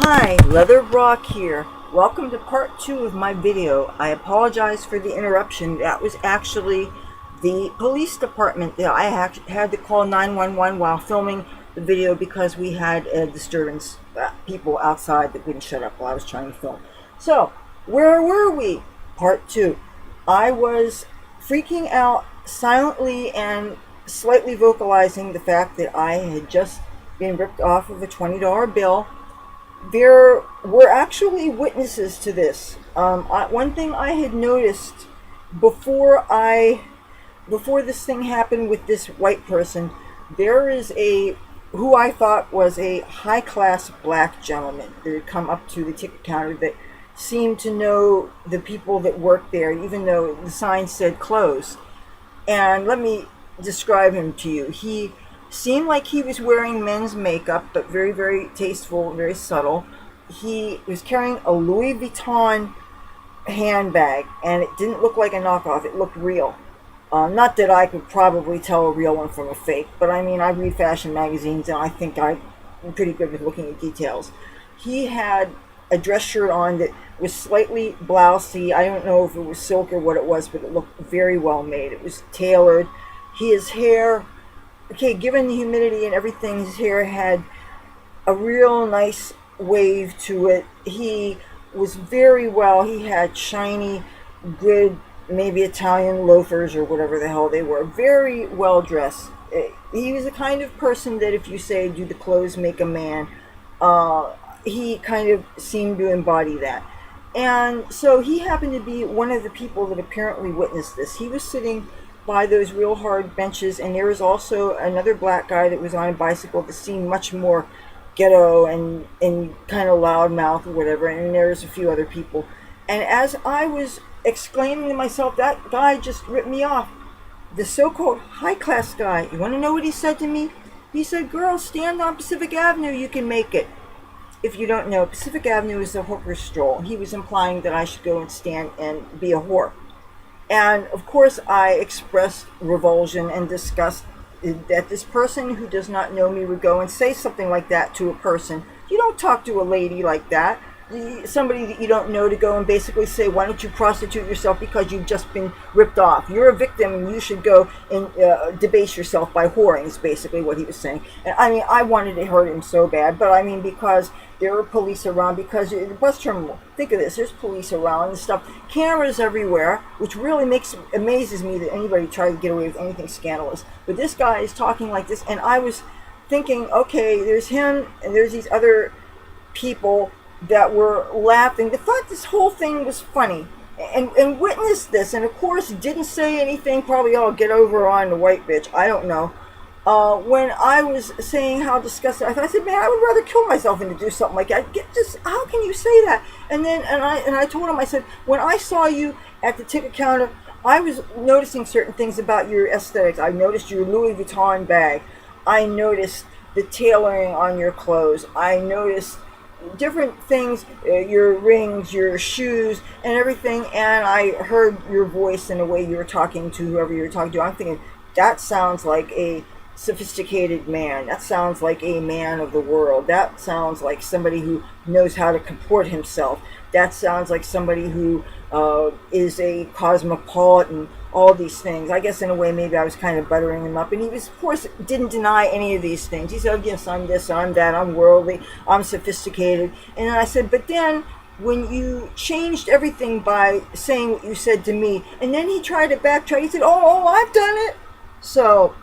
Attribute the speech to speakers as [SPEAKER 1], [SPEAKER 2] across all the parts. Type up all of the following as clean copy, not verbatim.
[SPEAKER 1] Hi, Leather Rokk here. Welcome to part 2 of my video. I apologize for the interruption. That was actually the police department that I had to call 911 while filming the video because we had a disturbance. People outside that wouldn't shut up while I was trying to film. So, where were we? Part 2. I was freaking out silently and slightly vocalizing the fact that I had just been ripped off of a $20 bill. There were actually witnesses to this. One thing I had noticed before this thing happened with this white person, there is who I thought was a high-class black gentleman that had come up to the ticket counter that seemed to know the people that worked there, even though the sign said closed. And let me describe him to you. He seemed like he was wearing men's makeup, but very, very tasteful, very subtle. He was carrying a Louis Vuitton handbag, and it didn't look like a knockoff. It looked real. Not that I could probably tell a real one from a fake, but I mean, I read fashion magazines, and I think I'm pretty good with looking at details. He had a dress shirt on that was slightly blousy. I don't know if it was silk or what it was, but it looked very well made. It was tailored. His hair... Okay, given the humidity and everything, his hair had a real nice wave to it. He was very well. He had shiny, good, maybe Italian loafers or whatever the hell they were. Very well dressed. He was the kind of person that if you say, do the clothes make a man, he kind of seemed to embody that. And so he happened to be one of the people that apparently witnessed this. He was sitting by those real hard benches, and there was also another black guy that was on a bicycle that seemed much more ghetto and kind of loudmouth or whatever, and there's a few other people. And as I was exclaiming to myself, that guy just ripped me off. The so-called high-class guy, you want to know what he said to me? He said, "Girl, stand on Pacific Avenue, you can make it." If you don't know, Pacific Avenue is a hooker's stroll. He was implying that I should go and stand and be a whore. And of course I expressed revulsion and disgust that this person who does not know me would go and say something like that to a person. You don't talk to a lady like that. Somebody that you don't know, to go and basically say, why don't you prostitute yourself because you've just been ripped off. You're a victim and you should go and debase yourself by whoring, is basically what he was saying. And I mean, I wanted to hurt him so bad, but I mean, because there were police around, because the bus terminal, think of this, there's police around and stuff, cameras everywhere, which really amazes me that anybody tried to get away with anything scandalous. But this guy is talking like this, and I was thinking, okay, there's him and there's these other people that were laughing. They thought this whole thing was funny and witnessed this, and of course didn't say anything. Probably, oh, get over on the white bitch, I don't know. When I was saying how disgusting, I said, man, I would rather kill myself than to do something like that. How can you say that? And then I told him, I said, when I saw you at the ticket counter, I was noticing certain things about your aesthetics. I noticed your Louis Vuitton bag. I noticed the tailoring on your clothes. I noticed different things, your rings, your shoes, and everything. And I heard your voice and the way you were talking to whoever you were talking to. I'm thinking, that sounds like a sophisticated man. That sounds like a man of the world. That sounds like somebody who knows how to comport himself. That sounds like somebody who is a cosmopolitan, all these things. I guess in a way maybe I was kind of buttering him up, and he was, of course, didn't deny any of these things. He said, yes, I'm this, I'm that, I'm worldly, I'm sophisticated. And I said, but then when you changed everything by saying what you said to me, and then he tried to backtrack, he said, oh, I've done it. So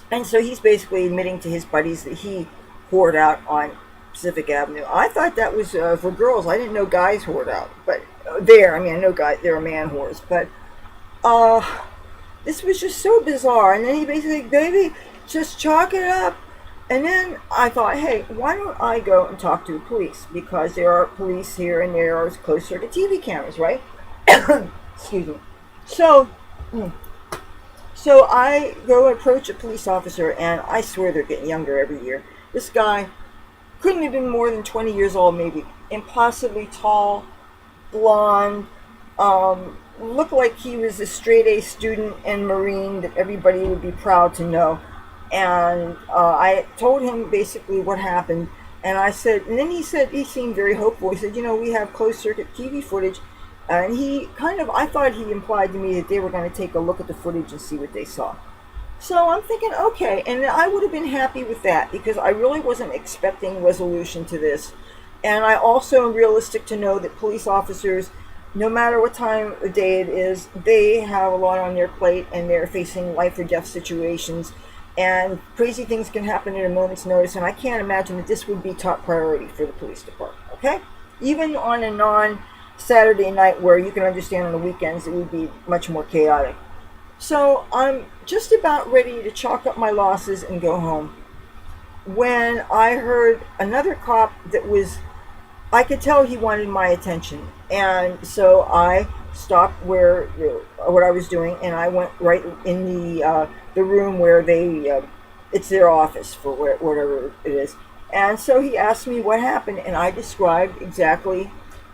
[SPEAKER 1] he's basically admitting to his buddies that he whored out on Pacific Avenue. I thought that was for girls. I didn't know guys whored out. But I know guys, there are man whores. But this was just so bizarre. And then he basically, baby, just chalk it up. And then I thought, hey, why don't I go and talk to the police? Because there are police here and there are closer to TV cameras, right? Excuse me. So I go approach a police officer, and I swear they're getting younger every year. This guy couldn't have been more than 20 years old, maybe. Impossibly tall, blonde, looked like he was a straight-A student and Marine that everybody would be proud to know. And I told him basically what happened, And I said, and then he said, he seemed very hopeful. He said, you know, we have closed circuit TV footage. And he kind of, I thought he implied to me that they were going to take a look at the footage and see what they saw. So I'm thinking, okay, and I would have been happy with that because I really wasn't expecting resolution to this. And I also am realistic to know that police officers, no matter what time of day it is, they have a lot on their plate and they're facing life or death situations. And crazy things can happen at a moment's notice, and I can't imagine that this would be top priority for the police department, okay? Even on a non-Saturday night where you can understand on the weekends it would be much more chaotic. So I'm just about ready to chalk up my losses and go home when I heard another cop that was, I could tell he wanted my attention. And so I stopped what I was doing, and I went right in the room where they it's their office for whatever it is. And so he asked me what happened, and I described exactly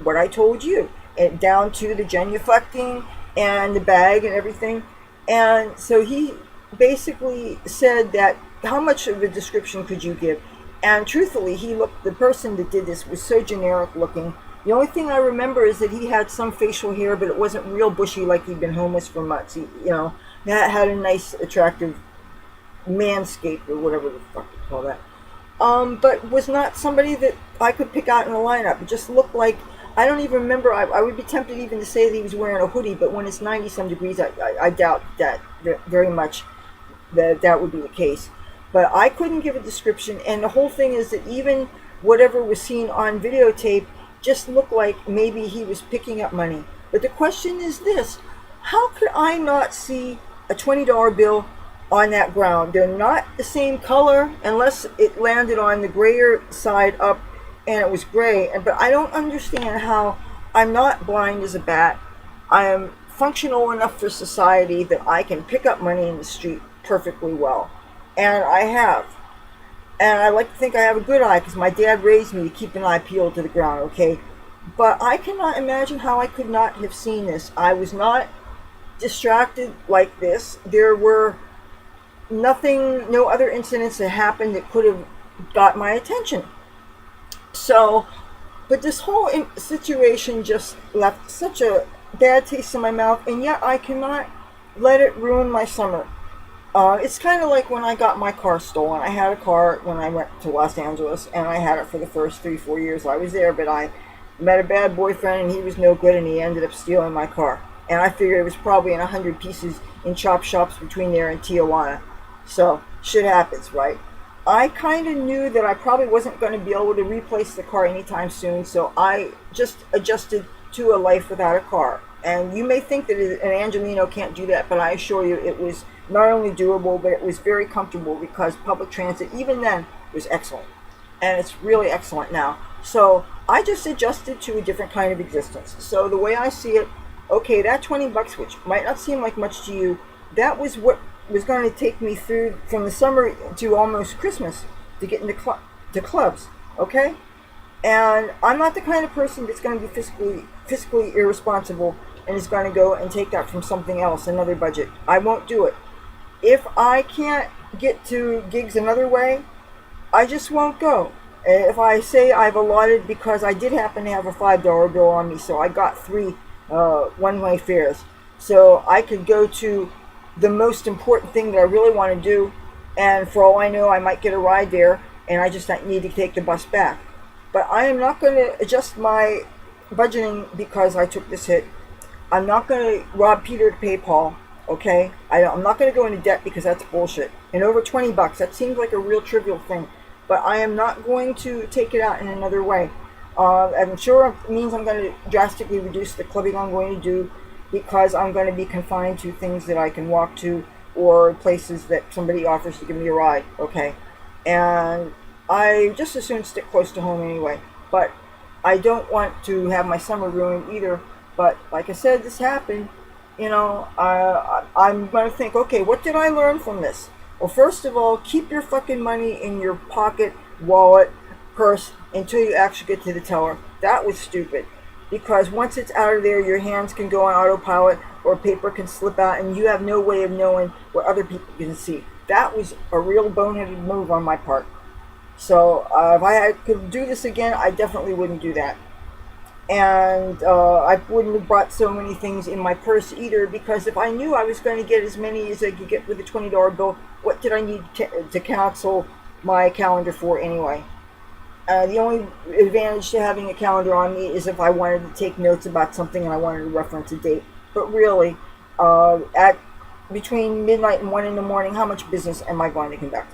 [SPEAKER 1] what I told you, and down to the genuflecting and the bag and everything. And so he basically said that, how much of a description could you give? And truthfully, the person that did this was so generic looking. The only thing I remember is that he had some facial hair, but it wasn't real bushy like he'd been homeless for months. He, had a nice, attractive manscape or whatever the fuck you call that. But was not somebody that I could pick out in a lineup. It just looked like, I don't even remember, I would be tempted even to say that he was wearing a hoodie, but when it's 90-some degrees, I doubt that very much that would be the case. But I couldn't give a description, and the whole thing is that even whatever was seen on videotape just looked like maybe he was picking up money. But the question is this: how could I not see a $20 bill on that ground? They're not the same color unless it landed on the grayer side up and it was gray. But I don't understand how I'm not blind as a bat. I am functional enough for society that I can pick up money in the street perfectly well. And I have. And I like to think I have a good eye because my dad raised me to keep an eye peeled to the ground, okay? But I cannot imagine how I could not have seen this. I was not distracted like this. There were no other incidents that happened that could have got my attention. So, but this whole situation just left such a bad taste in my mouth, and yet I cannot let it ruin my summer. It's kind of like when I got my car stolen. I had a car when I went to Los Angeles, and I had it for the first 3-4 years I was there, but I met a bad boyfriend, and he was no good, and he ended up stealing my car. And I figured it was probably in 100 pieces in chop shops between there and Tijuana. So, shit happens, right? I kind of knew that I probably wasn't going to be able to replace the car anytime soon, so I just adjusted to a life without a car. And you may think that an Angelino can't do that, but I assure you it was not only doable, but it was very comfortable because public transit, even then, was excellent. And it's really excellent now. So I just adjusted to a different kind of existence. So the way I see it, okay, that $20, which might not seem like much to you, that was what was going to take me through from the summer to almost Christmas to get into clubs, okay? And I'm not the kind of person that's going to be fiscally irresponsible and is going to go and take that from something else, another budget. I won't do it. If I can't get to gigs another way, I just won't go. If I say I've allotted, because I did happen to have a $5 bill on me, so I got 3 one-way fares. So I could go to the most important thing that I really want to do, and for all I know, I might get a ride there, and I just need to take the bus back. But I am not going to adjust my budgeting because I took this hit. I'm not going to rob Peter to pay Paul, okay? I'm not going to go into debt because that's bullshit. And over $20, that seems like a real trivial thing. But I am not going to take it out in another way. I'm sure it means I'm going to drastically reduce the clubbing I'm going to do because I'm going to be confined to things that I can walk to or places that somebody offers to give me a ride, okay? And I just as soon stick close to home anyway. But I don't want to have my summer ruined either. But like I said, this happened. I'm going to think, okay, what did I learn from this? Well, first of all, keep your fucking money in your pocket, wallet, purse, until you actually get to the teller. That was stupid. Because once it's out of there, your hands can go on autopilot or paper can slip out and you have no way of knowing what other people can see. That was a real boneheaded move on my part. So if could do this again, I definitely wouldn't do that. And I wouldn't have brought so many things in my purse either, because if I knew I was going to get as many as I could get with a $20 bill, what did I need to cancel my calendar for anyway? The only advantage to having a calendar on me is if I wanted to take notes about something and I wanted to reference a date. But really, at between midnight and 1 in the morning, how much business am I going to conduct?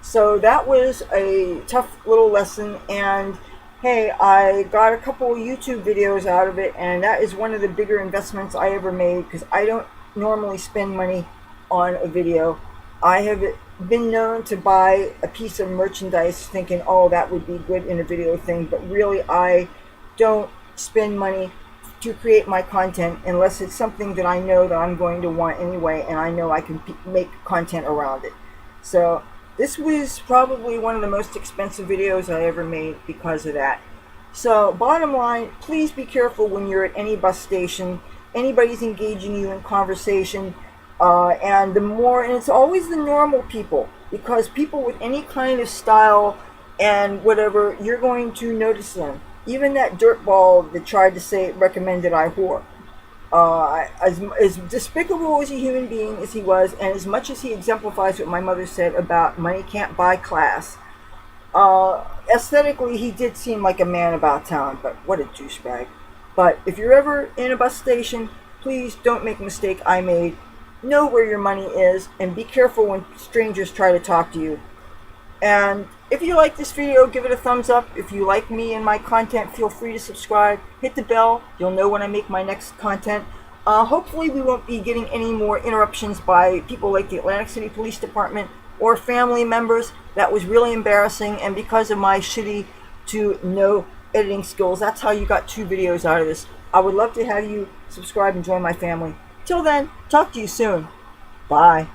[SPEAKER 1] So that was a tough little lesson, and hey, I got a couple of YouTube videos out of it, and that is one of the bigger investments I ever made, because I don't normally spend money on a video. I have been known to buy a piece of merchandise thinking, oh, that would be good in a video thing, but really I don't spend money to create my content unless it's something that I know that I'm going to want anyway, and I know I can make content around it. So this was probably one of the most expensive videos I ever made because of that. So bottom line, please be careful when you're at any bus station. Anybody's engaging you in conversation, and it's always the normal people, because people with any kind of style and whatever, you're going to notice them. Even that dirtball that tried to recommended I whore. As despicable as a human being as he was, and as much as he exemplifies what my mother said about money can't buy class, aesthetically he did seem like a man about town, but what a douchebag. But if you're ever in a bus station, please don't make a mistake I made. Know where your money is, and be careful when strangers try to talk to you. And if you like this video, give it a thumbs up. If you like me and my content, feel free to subscribe. Hit the bell. You'll know when I make my next content. Hopefully we won't be getting any more interruptions by people like the Atlantic City Police Department or family members. That was really embarrassing, and because of my shitty to no editing skills, that's how you got 2 videos out of this. I would love to have you subscribe and join my family. Till then, talk to you soon. Bye.